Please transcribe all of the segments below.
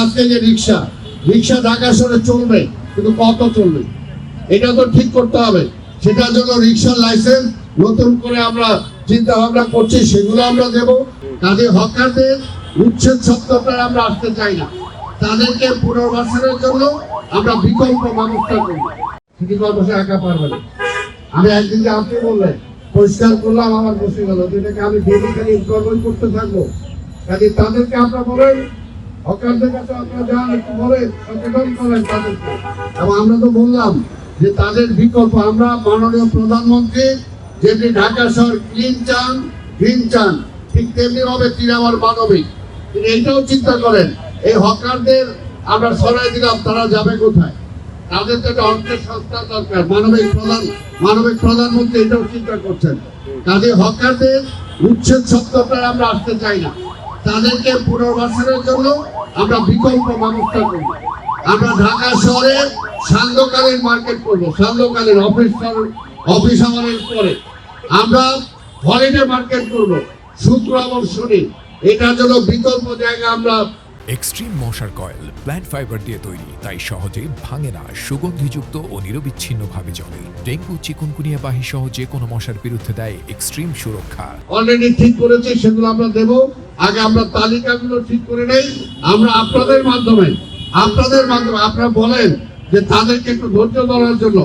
আজকে যে রিক্সা ঢাকা শহরে চলবে, কিন্তু কত চলবে এটা তো ঠিক করতে হবে। সেটার জন্য রিক্সার লাইসেন্স নতুন করে আমরা চিন্তা ভাবনা করছি, সেগুলো আমরা দেব। কাজে হকারদের উচ্ছেদ শব্দটা আমরা আসতে চাই না, তাদেরকে পুনর্বাসনের জন্য আমরা বিকল্প ব্যবস্থা করব। সিটি কর্পোরেশন একা পারবে না। আমি একদিন যে আপনি বললেন পরিষ্কার করলাম, আমার বসে গেল, এটাকে আমি ডেলি খালি ইনকর্পোরেট করতে থাকবো। কাজে তাদেরকে আপনারা বলেন, হকারদের কাছে আপনারা যান, একটু বলেন, সচেতন করেন তাদেরকে। এবং আমরা তো বললাম যে তাদের বিকল্প আমরা মাননীয় প্রধানমন্ত্রী যেটি ঢাকা শহর ক্লিন চান, গ্রিন চান, ঠিক তেমনি হবে তিনি আমার মানবিক। তিনি এইটাও চিন্তা করেন, এই হকারদের আমরা সরাই দিলাম, তারা যাবে কোথায়? তাদের তো একটা অর্থের সংস্থা দরকার। মানবিক প্রধানমন্ত্রী এটাও চিন্তা করছেন। কাজে হকারদের উচ্ছেদ শব্দটা আমরা আসতে চাই না, তাদেরকে পুনর্বাসনের জন্য আমরা বিকল্প ব্যবস্থা করব। আমরা ঢাকা শহরে সান্ধ্যকালীন মার্কেট করবো, সান্ধ্যকালীন অফিস আওয়ারের পরে আমরা হলিডে মার্কেট করব, শুক্র এবং শনি। এটার জন্য বিকল্প জায়গা আমরা এক্সট্রিম মশার কয়েল প্ল্যান্ট ফাইবার দিয়ে তৈরি, তাই সহজে ভাঙে না, সুগন্ধিযুক্ত ও নিরবিচ্ছিন্নভাবে জ্বলে। ডেঙ্গু, চিকুনগুনিয়া বাহি সহ যে কোনো মশার বিরুদ্ধে দেয় এক্সট্রিম সুরক্ষা। অলরেডি ঠিক করেছি, সেগুলো আমরা দেব। আগে আমরা তালিকাগুলো ঠিক করে নেই, আমরা আপনাদের মাধ্যমে আপনারা বলেন যে তাদেরকে একটু ধৈর্য ধরার জন্য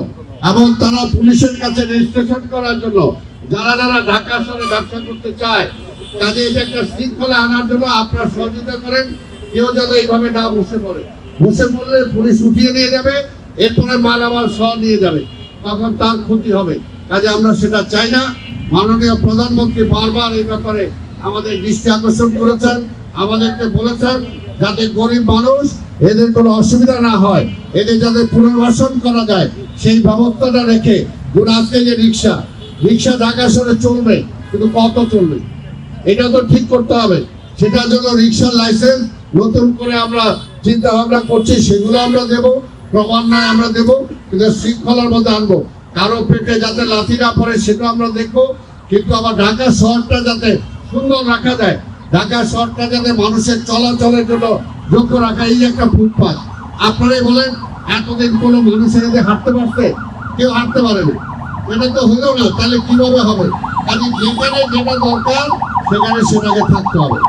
এবং তারা পুলিশের কাছে রেজিস্ট্রেশন করার জন্য, যারা ঢাকা শহরে ব্যবসা করতে চায়, কাজে এটা একটা শৃঙ্খলা আনার জন্য আপনারা সহযোগিতা করেন। কেউ যেন এইভাবে না বসে পড়লে পুলিশ উঠিয়ে নিয়ে যাবে, এরপরে মালামাল সহ নিয়ে যাবে, তখন তার ক্ষতি হবে। কাজে আমরা সেটা চাই না। মাননীয় প্রধানমন্ত্রী বারবার এই ব্যাপারে আমাদের দৃষ্টি আকর্ষণ করেছেন, আমাদেরকে বলেছেন যাতে গরিব মানুষ এদের কোনো অসুবিধা না হয়, এদের যাতে পুনর্বাসন করা যায় সেই ব্যবস্থাটা রেখে আজকে যে রিক্সা ঢাকা শহরে চলবে, কিন্তু কত চলবে এটা তো ঠিক করতে হবে। সেটার জন্য রিক্সার লাইসেন্স নতুন করে আমরা চিন্তা ভাবনা করছি, সেগুলো আমরা দেব, ক্রমান্বয়ে আমরা দেব, কিন্তু শৃঙ্খলার মধ্যে আনবো। কারো পেটে যাতে লাথি না পড়ে সেটা আমরা দেখবো, কিন্তু আবার ঢাকা শহরটা যাতে সুন্দর রাখা যায়, ঢাকা শহরটা যাতে মানুষের চলাচলের জন্য যোগ্য রাখা, এই একটা ফুটপাথ। আপনারাই বলেন, এতদিন কোনো মানুষের এদের হাঁটতে পারছে? কেউ হাঁটতে পারে না। এটা তো হলো না, তাহলে কিভাবে হবে? কাজে যেখানে যেটা দরকার সেখানে সেটাকে থাকতে হবে।